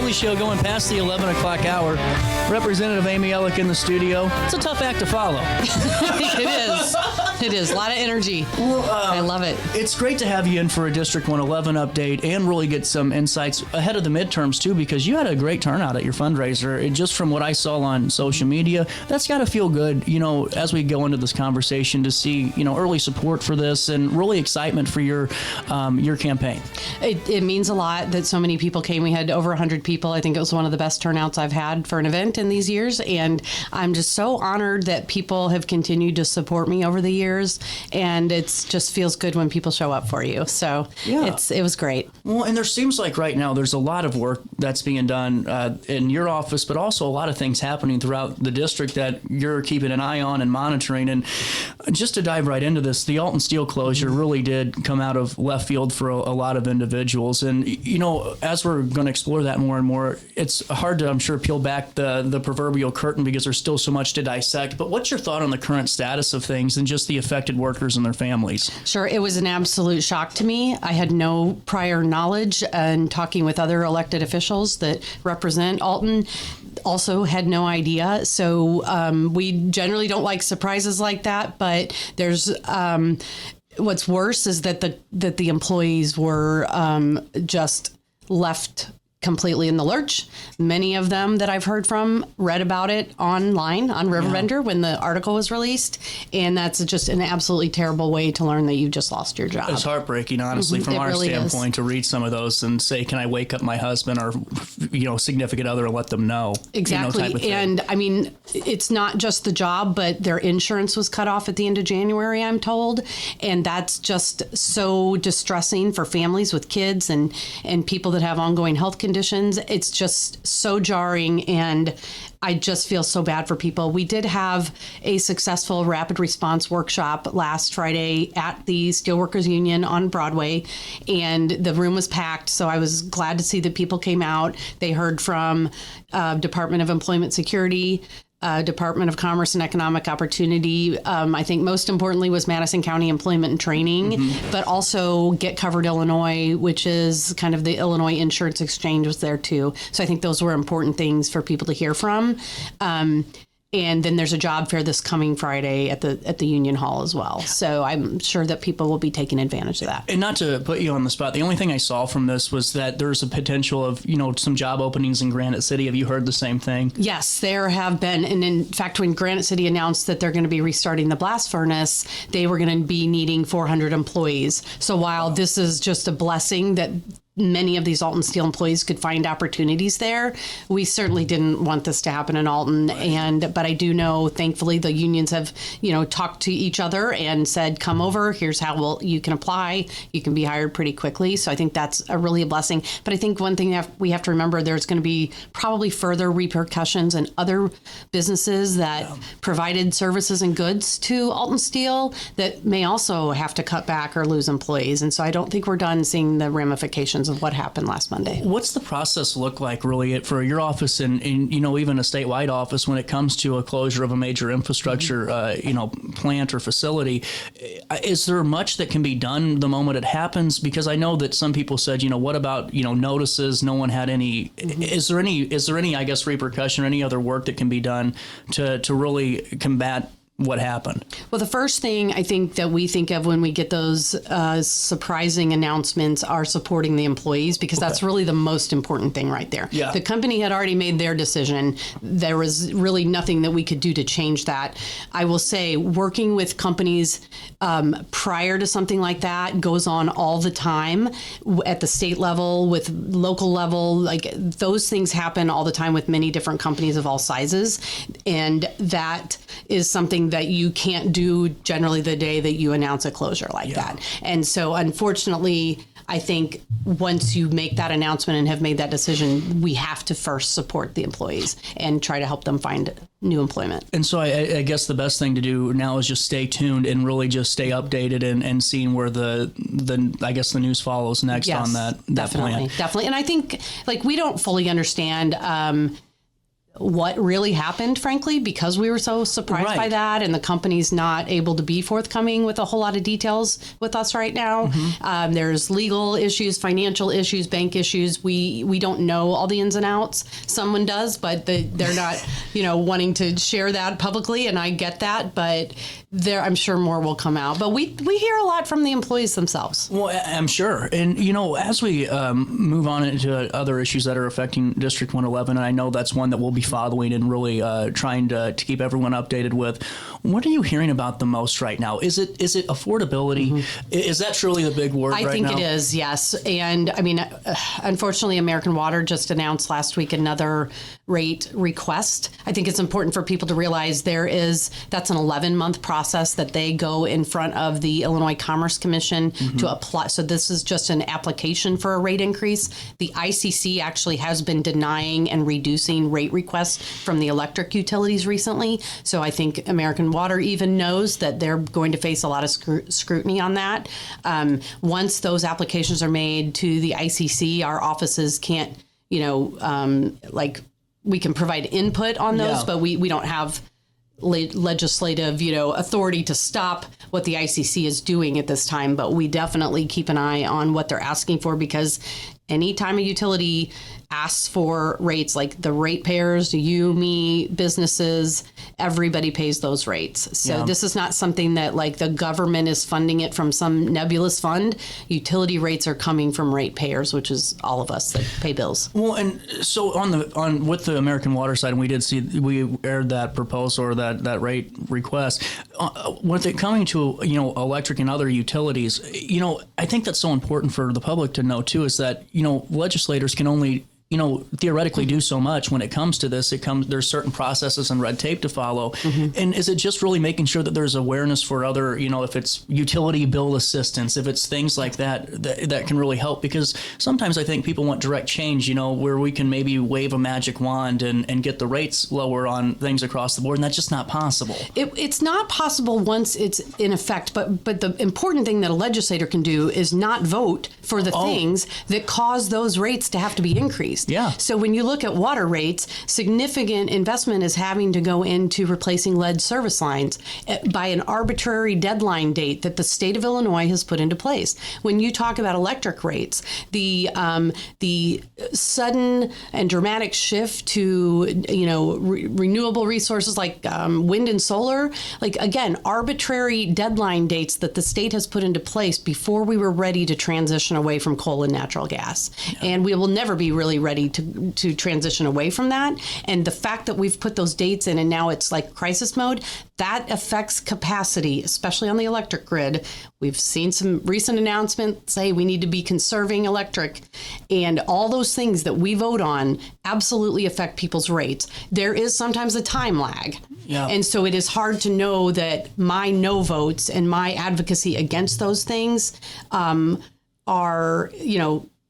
Daily Show going past the 11 o'clock hour. Representative Amy Elik in the studio. It's a tough act to follow. It is. It is. A lot of energy. Well, I love it. It's great to have you in for a District 111 update and really get some insights ahead of the midterms, too, because you had a great turnout at your fundraiser. And just from what I saw on social media, that's got to feel good, as we go into this conversation to see, early support for this and really excitement for your campaign. It means a lot that so many people came. We had over 100 people. I think it was one of the best turnouts I've had for an event in these years. And I'm just so honored that people have continued to support me over the years. And it just feels good when people show up for you. So it was great. Well, and there seems like right now there's a lot of work that's being done in your office, but also a lot of things happening throughout the district that you're keeping an eye on and monitoring. And just to dive right into this, the Alton Steel closure really did come out of left field for a lot of individuals. And, as we're going to explore that more and more, it's hard to, I'm sure, peel back the proverbial curtain because there's still so much to dissect. But what's your thought on the current status of things and just the affected workers and their families? Sure. It was an absolute shock to me. I had no prior knowledge, and talking with other elected officials that represent Alton also had no idea. So we generally don't like surprises like that, but there's what's worse is that the employees were just left completely in the lurch. Many of them that I've heard from read about it online on RiverBender when the article was released. And that's just an absolutely terrible way to learn that you've just lost your job. It's heartbreaking, honestly, from our standpoint, to read some of those and say, can I wake up my husband or, significant other and let them know? Exactly. Type of thing. And I mean, it's not just the job, but their insurance was cut off at the end of January, I'm told. And that's just so distressing for families with kids and people that have ongoing health conditions. It's just so jarring, and I just feel so bad for people. We did have a successful rapid response workshop last Friday at the Steelworkers Union on Broadway, and the room was packed, so I was glad to see that people came out. They heard from Department of Employment Security, Department of Commerce and Economic Opportunity. I think most importantly was Madison County Employment and Training, but also Get Covered Illinois, which is kind of the Illinois Insurance Exchange, was there too. So I think those were important things for people to hear from. And then there's a job fair this coming Friday at the Union Hall as well. So I'm sure that people will be taking advantage of that. And not to put you on the spot, the only thing I saw from this was that there's a potential of, some job openings in Granite City. Have you heard the same thing? Yes, there have been. And in fact, when Granite City announced that they're going to be restarting the blast furnace, they were going to be needing 400 employees. So while this is just a blessing that many of these Alton Steel employees could find opportunities there, we certainly didn't want this to happen in Alton. But I do know, thankfully, the unions have, talked to each other and said, come over, here's how you can apply. You can be hired pretty quickly. So I think that's really a blessing. But I think one thing that we have to remember, there's going to be probably further repercussions in other businesses that provided services and goods to Alton Steel that may also have to cut back or lose employees. And so I don't think we're done seeing the ramifications of what happened last Monday. What's the process look like really for your office and even a statewide office when it comes to a closure of a major infrastructure plant or facility? Is there much that can be done the moment it happens? Because I know that some people said, what about notices? No one had any. Is there any I guess repercussion or any other work that can be done to really combat what happened? Well, the first thing I think that we think of when we get those surprising announcements are supporting the employees, because that's really the most important thing right there. Yeah. The company had already made their decision. There was really nothing that we could do to change that. I will say working with companies prior to something like that goes on all the time at the state level, with local level. Like, those things happen all the time with many different companies of all sizes. And that is something that you can't do generally the day that you announce a closure like that. And so unfortunately, I think once you make that announcement and have made that decision, we have to first support the employees and try to help them find new employment. And so I guess the best thing to do now is just stay tuned and really just stay updated and seeing where the news follows next on that plan. Definitely. And I think we don't fully understand what really happened, frankly, because we were so surprised by that, and the company's not able to be forthcoming with a whole lot of details with us right now. There's legal issues, financial issues, bank issues. We don't know all the ins and outs. Someone does, but they're not, wanting to share that publicly, and I get that, but I'm sure more will come out. But we hear a lot from the employees themselves. Well, I'm sure. And, as we move on into other issues that are affecting District 111, and I know that's one that we'll be following and really trying to keep everyone updated with, what are you hearing about the most right now? Is it affordability? Is that truly the big word right now? I think it is, yes. And I mean, unfortunately, American Water just announced last week another rate request. I think it's important for people to realize that's an 11-month process that they go in front of the Illinois Commerce Commission to apply. So this is just an application for a rate increase. The ICC actually has been denying and reducing rate requests from the electric utilities recently. So I think American Water even knows that they're going to face a lot of scrutiny on that. Once those applications are made to the ICC, our offices can't, we can provide input on those, but we don't have legislative, authority to stop what the ICC is doing at this time. But we definitely keep an eye on what they're asking for, because anytime a utility asks for rates, like the ratepayers, you, me, businesses, everybody pays those rates. So this is not something that like the government is funding it from some nebulous fund. Utility rates are coming from ratepayers, which is all of us that pay bills. Well, and so with the American Water side, and we aired that proposal or that rate request. With it coming to electric and other utilities, I think that's so important for the public to know too, is that legislators can only theoretically do so much when it comes to this. There's certain processes and red tape to follow. And is it just really making sure that there's awareness for other, if it's utility bill assistance, if it's things like that can really help? Because sometimes I think people want direct change, where we can maybe wave a magic wand and get the rates lower on things across the board. And that's just not possible. It's not possible once it's in effect. But the important thing that a legislator can do is not vote for the things that cause those rates to have to be increased. Yeah. So when you look at water rates, significant investment is having to go into replacing lead service lines by an arbitrary deadline date that the state of Illinois has put into place. When you talk about electric rates, the sudden and dramatic shift to renewable resources like wind and solar, like again, arbitrary deadline dates that the state has put into place before we were ready to transition away from coal and natural gas. And we will never be really ready to transition away from that. And the fact that we've put those dates in and now it's like crisis mode, that affects capacity, especially on the electric grid. We've seen some recent announcements say we need to be conserving electric, and all those things that we vote on absolutely affect people's rates. There is sometimes a time lag. Yeah. And so it is hard to know that my no votes and my advocacy against those things are,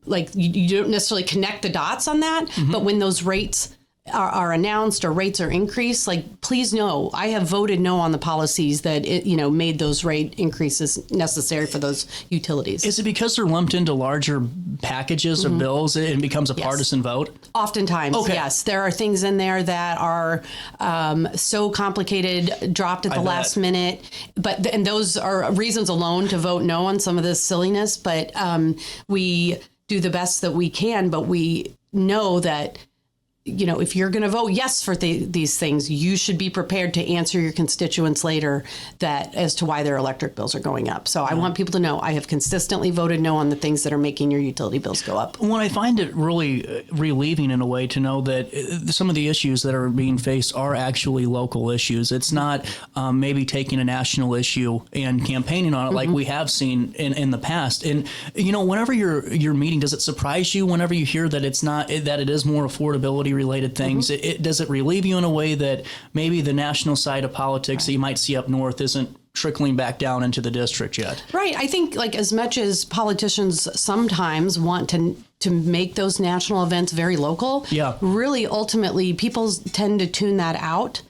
like you don't necessarily connect the dots on that, but when those rates are announced or rates are increased, like please know I have voted no on the policies that made those rate increases necessary for those utilities. Is it because they're lumped into larger packages of bills and it becomes a partisan vote? Oftentimes, yes. There are things in there that are so complicated, dropped at the last minute, and those are reasons alone to vote no on some of this silliness. But we do the best that we can, but we know that if you're going to vote yes for these things, you should be prepared to answer your constituents later as to why their electric bills are going up. So I want people to know I have consistently voted no on the things that are making your utility bills go up. Well, I find it really relieving in a way to know that some of the issues that are being faced are actually local issues. It's not maybe taking a national issue and campaigning on it like we have seen in the past. And, whenever you're meeting, does it surprise you whenever you hear that that it is more affordability related things? Does it relieve you in a way that maybe the national side of politics that you might see up north isn't trickling back down into the district yet? Right. I think like as much as politicians sometimes want to make those national events very local, really ultimately people tend to tune that out.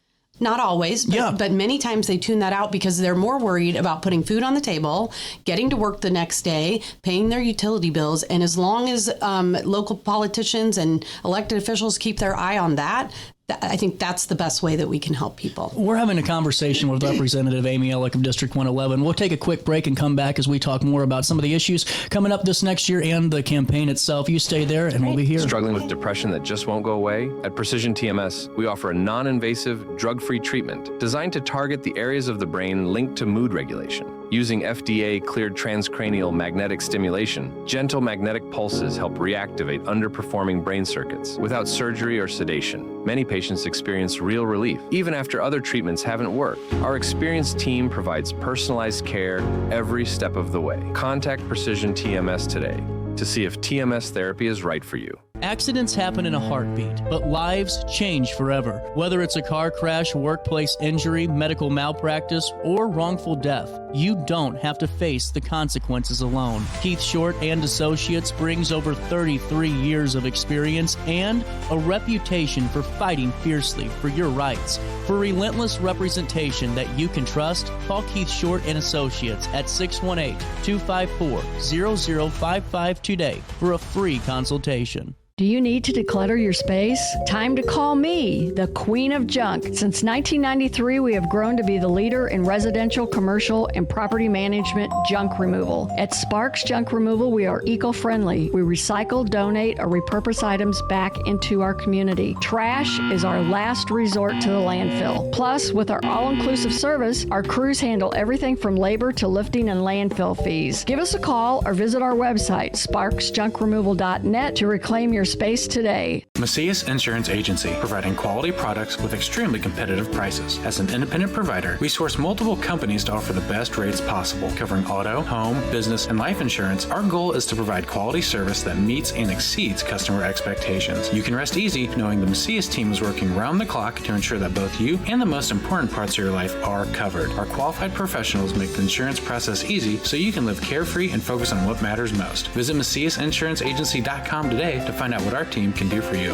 Not always, but many times they tune that out because they're more worried about putting food on the table, getting to work the next day, paying their utility bills. And as long as local politicians and elected officials keep their eye on that, I think that's the best way that we can help people. We're having a conversation with Representative Amy Elik of District 111. We'll take a quick break and come back as we talk more about some of the issues coming up this next year and the campaign itself. You stay there and we'll be here. Struggling with depression that just won't go away? At Precision TMS, we offer a non-invasive, drug-free treatment designed to target the areas of the brain linked to mood regulation. Using FDA-cleared transcranial magnetic stimulation, gentle magnetic pulses help reactivate underperforming brain circuits without surgery or sedation. Many patients experience real relief, even after other treatments haven't worked. Our experienced team provides personalized care every step of the way. Contact Precision TMS today to see if TMS therapy is right for you. Accidents happen in a heartbeat, but lives change forever. Whether it's a car crash, workplace injury, medical malpractice, or wrongful death, you don't have to face the consequences alone. Keith Short and Associates brings over 33 years of experience and a reputation for fighting fiercely for your rights. For relentless representation that you can trust, call Keith Short and Associates at 618-254-0055 today for a free consultation. Do you need to declutter your space? Time to call me, the Queen of Junk. Since 1993, we have grown to be the leader in residential, commercial, and property management junk removal. At Sparks Junk Removal, we are eco-friendly. We recycle, donate, or repurpose items back into our community. Trash is our last resort to the landfill. Plus, with our all-inclusive service, our crews handle everything from labor to lifting and landfill fees. Give us a call or visit our website, sparksjunkremoval.net, to reclaim your space today. Macias Insurance Agency, providing quality products with extremely competitive prices. As an independent provider, we source multiple companies to offer the best rates possible, covering auto, home, business, and life insurance. Our goal is to provide quality service that meets and exceeds customer expectations. You can rest easy knowing the Macias team is working round the clock to ensure that both you and the most important parts of your life are covered. Our qualified professionals make the insurance process easy so you can live carefree and focus on what matters most. Visit MaciasInsuranceAgency.com today to find out what our team can do for you.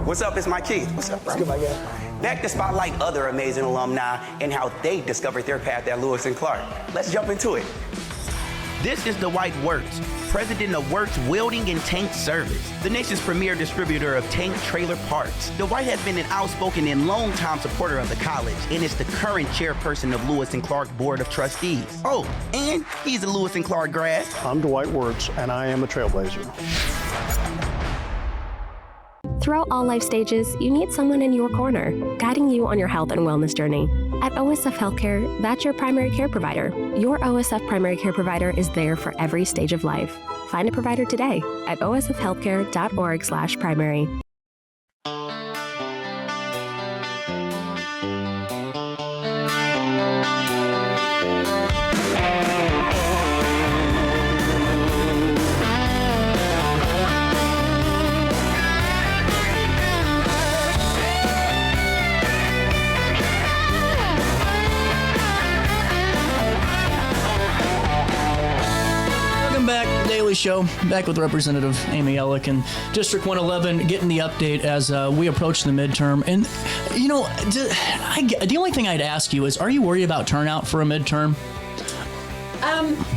What's up? It's Mike Keith. What's up, bro? What's good, my guy? Back to spotlight other amazing alumni and how they discovered their path at Lewis and Clark. Let's jump into it. This is Dwight Wirtz, president of Wirtz Welding and Tank Service, the nation's premier distributor of tank trailer parts. Dwight has been an outspoken and long-time supporter of the college and is the current chairperson of Lewis and Clark Board of Trustees. Oh, and he's a Lewis and Clark grad. I'm Dwight Wirtz, and I am a trailblazer. Throughout all life stages, you need someone in your corner, guiding you on your health and wellness journey. At OSF Healthcare, that's your primary care provider. Your OSF primary care provider is there for every stage of life. Find a provider today at osfhealthcare.org/primary. Show back with Representative Amy Elik and District 111, getting the update as we approach the midterm. And you know, the only thing I'd ask you is, are you worried about turnout for a midterm?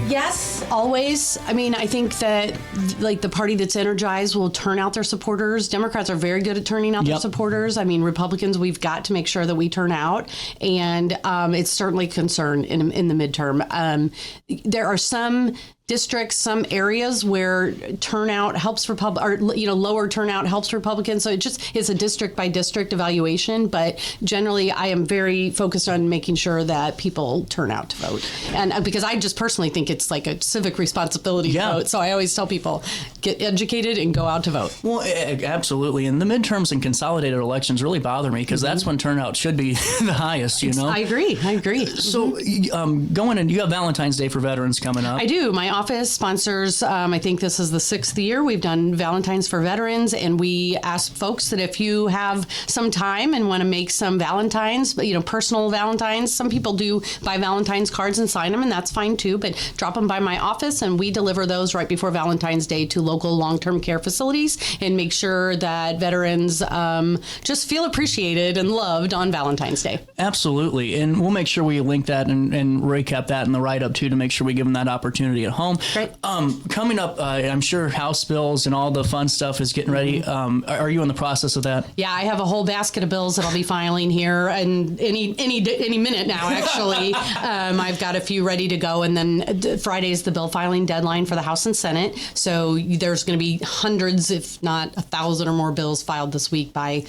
Yes, always. I mean, I think that like the party that's energized will turn out their supporters. Democrats are very good at turning out their supporters. I mean, Republicans, we've got to make sure that we turn out, and it's certainly a concern in the midterm. There are some districts, some areas where turnout helps lower turnout helps Republicans. So it's a district by district evaluation. But generally, I am very focused on making sure that people turn out to vote, and because I just personally think it's like a civic responsibility to vote. So I always tell people, get educated and go out to vote. Well, absolutely. And the midterms and consolidated elections really bother me because that's when turnout should be the highest. You know, I agree. So going in, you have Valentine's Day for veterans coming up. I do. My office sponsors, I think this is the 6th year we've done Valentine's for veterans, and we ask folks that if you have some time and want to make some Valentines, personal Valentines, some people do buy Valentine's cards and sign them, and that's fine too, but drop them by my office and we deliver those right before Valentine's Day to local long-term care facilities and make sure that veterans just feel appreciated and loved on Valentine's Day. Absolutely. And we'll make sure we link that and recap that in the write-up too, to make sure we give them that opportunity at home. home. Great. Coming up, I'm sure House bills and all the fun stuff is getting ready. Are you in the process of that? Yeah, I have a whole basket of bills that I'll be filing here, and any minute now. Actually, I've got a few ready to go, and then Friday is the bill filing deadline for the House and Senate. So there's going to be hundreds, if not 1,000 or more bills filed this week by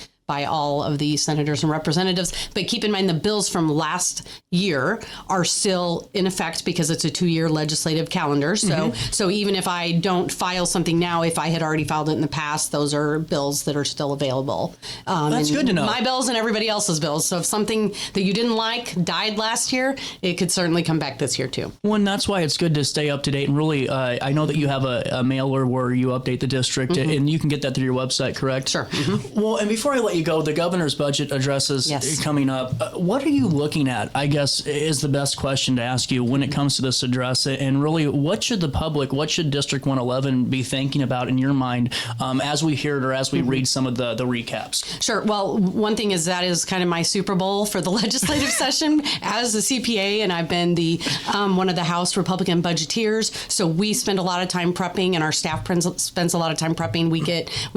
all of the senators and representatives. But keep in mind, the bills from last year are still in effect because it's a 2-year legislative calendar. So even if I don't file something now, if I had already filed it in the past, those are bills that are still available. That's good to know. My bills and everybody else's bills. So if something that you didn't like died last year, it could certainly come back this year too. Well, and that's why it's good to stay up to date. And really, I know that you have a mailer where you update the district, and you can get that through your website, correct? Sure. Well, and before I let you go, the governor's budget address is coming up. What are you looking at, I guess, is the best question to ask you when it comes to this address. And really, what should District 111 be thinking about in your mind as we hear it or as we read some of the recaps? Sure. Well, one thing is that is kind of my Super Bowl for the legislative session as a CPA, and I've been the one of the House Republican budgeteers. So we spend a lot of time prepping, and our staff spends a lot of time prepping. We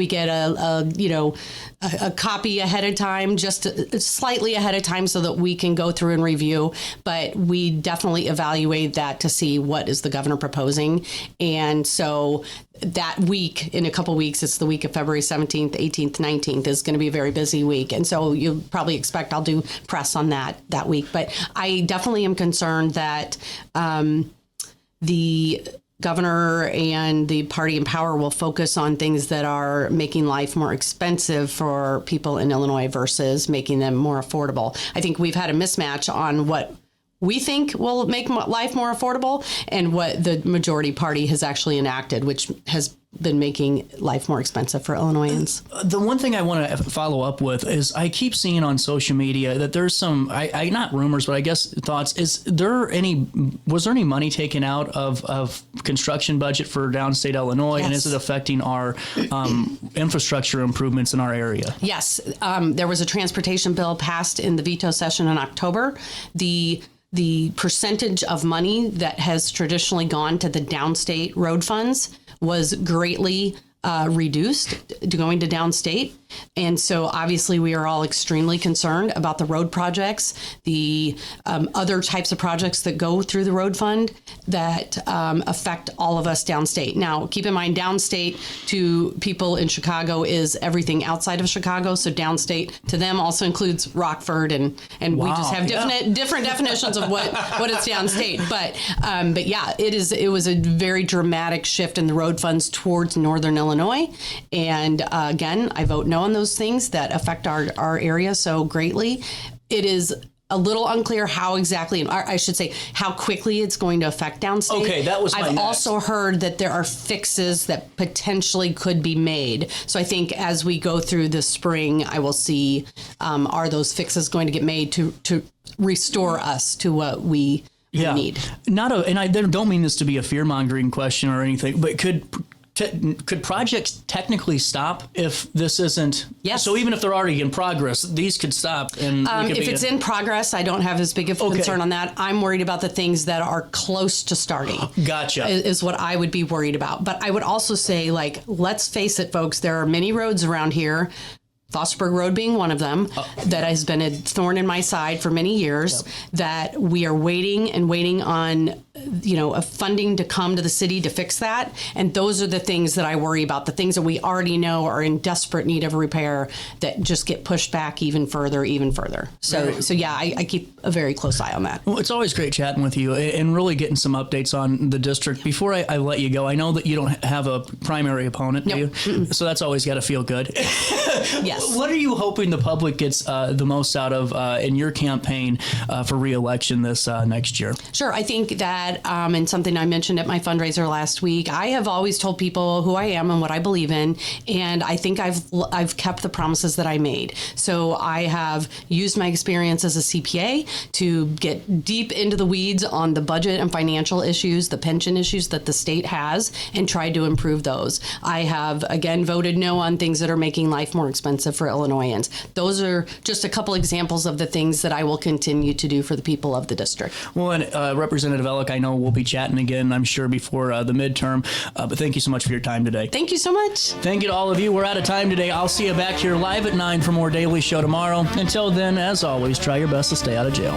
get a copy ahead of time, just slightly ahead of time, so that we can go through and review. But we definitely evaluate that to see what is the governor proposing. And so that week, in a couple weeks, it's the week of February 17th, 18th, 19th, is going to be a very busy week. And so you'll probably expect I'll do press on that week. But I definitely am concerned that the governor and the party in power will focus on things that are making life more expensive for people in Illinois versus making them more affordable. I think we've had a mismatch on what we think will make life more affordable and what the majority party has actually enacted, which has been making life more expensive for Illinoisans. The one thing I want to follow up with is I keep seeing on social media that there's some, not rumors, but I guess thoughts. Was there any money taken out of construction budget for downstate Illinois? Yes. And is it affecting our infrastructure improvements in our area? Yes. There was a transportation bill passed in the veto session in October. The percentage of money that has traditionally gone to the downstate road funds was greatly reduced to going to downstate. And so obviously we are all extremely concerned about the road projects, the other types of projects that go through the road fund that affect all of us downstate. Now, keep in mind, downstate to people in Chicago is everything outside of Chicago. So downstate to them also includes Rockford, and we just have different definitions of what is downstate. But yeah, it was a very dramatic shift in the road funds towards northern Illinois. And again, I vote no on those things that affect our area so greatly. It is a little unclear how exactly, and I should say how quickly it's going to affect downstate. Okay, that was my I've next. also heard that there are fixes that potentially could be made. So I think as we go through the spring, I will see, are those fixes going to get made to restore us to what we need? I don't mean this to be a fear-mongering question or anything, but could projects technically stop if this isn't? Yes. So even if they're already in progress, these could stop. And if it's in progress, I don't have as big of a concern on that. I'm worried about the things that are close to starting. Gotcha. Is what I would be worried about. But I would also say, let's face it, folks, there are many roads around here, Fosterburg Road being one of them, that has been a thorn in my side for many years, that we are waiting on a funding to come to the city to fix that. And those are the things that I worry about, the things that we already know are in desperate need of repair that just get pushed back even further. So yeah, I keep a very close eye on that. Well, it's always great chatting with you and really getting some updates on the district. Before I let you go, I know that you don't have a primary opponent, do you? Mm-mm. So that's always got to feel good. Yes. What are you hoping the public gets the most out of in your campaign for re-election this next year? Sure. I think that, and something I mentioned at my fundraiser last week, I have always told people who I am and what I believe in, and I think I've kept the promises that I made. So I have used my experience as a CPA to get deep into the weeds on the budget and financial issues, the pension issues that the state has, and tried to improve those. I have, again, voted no on things that are making life more expensive for Illinoisans. Those are just a couple examples of the things that I will continue to do for the people of the district. Well, and Representative Elik, I know we'll be chatting again, I'm sure, before the midterm. But thank you so much for your time today. Thank you so much. Thank you to all of you. We're out of time today. I'll see you back here live at 9 for more Daily Show tomorrow. Until then, as always, try your best to stay out of jail.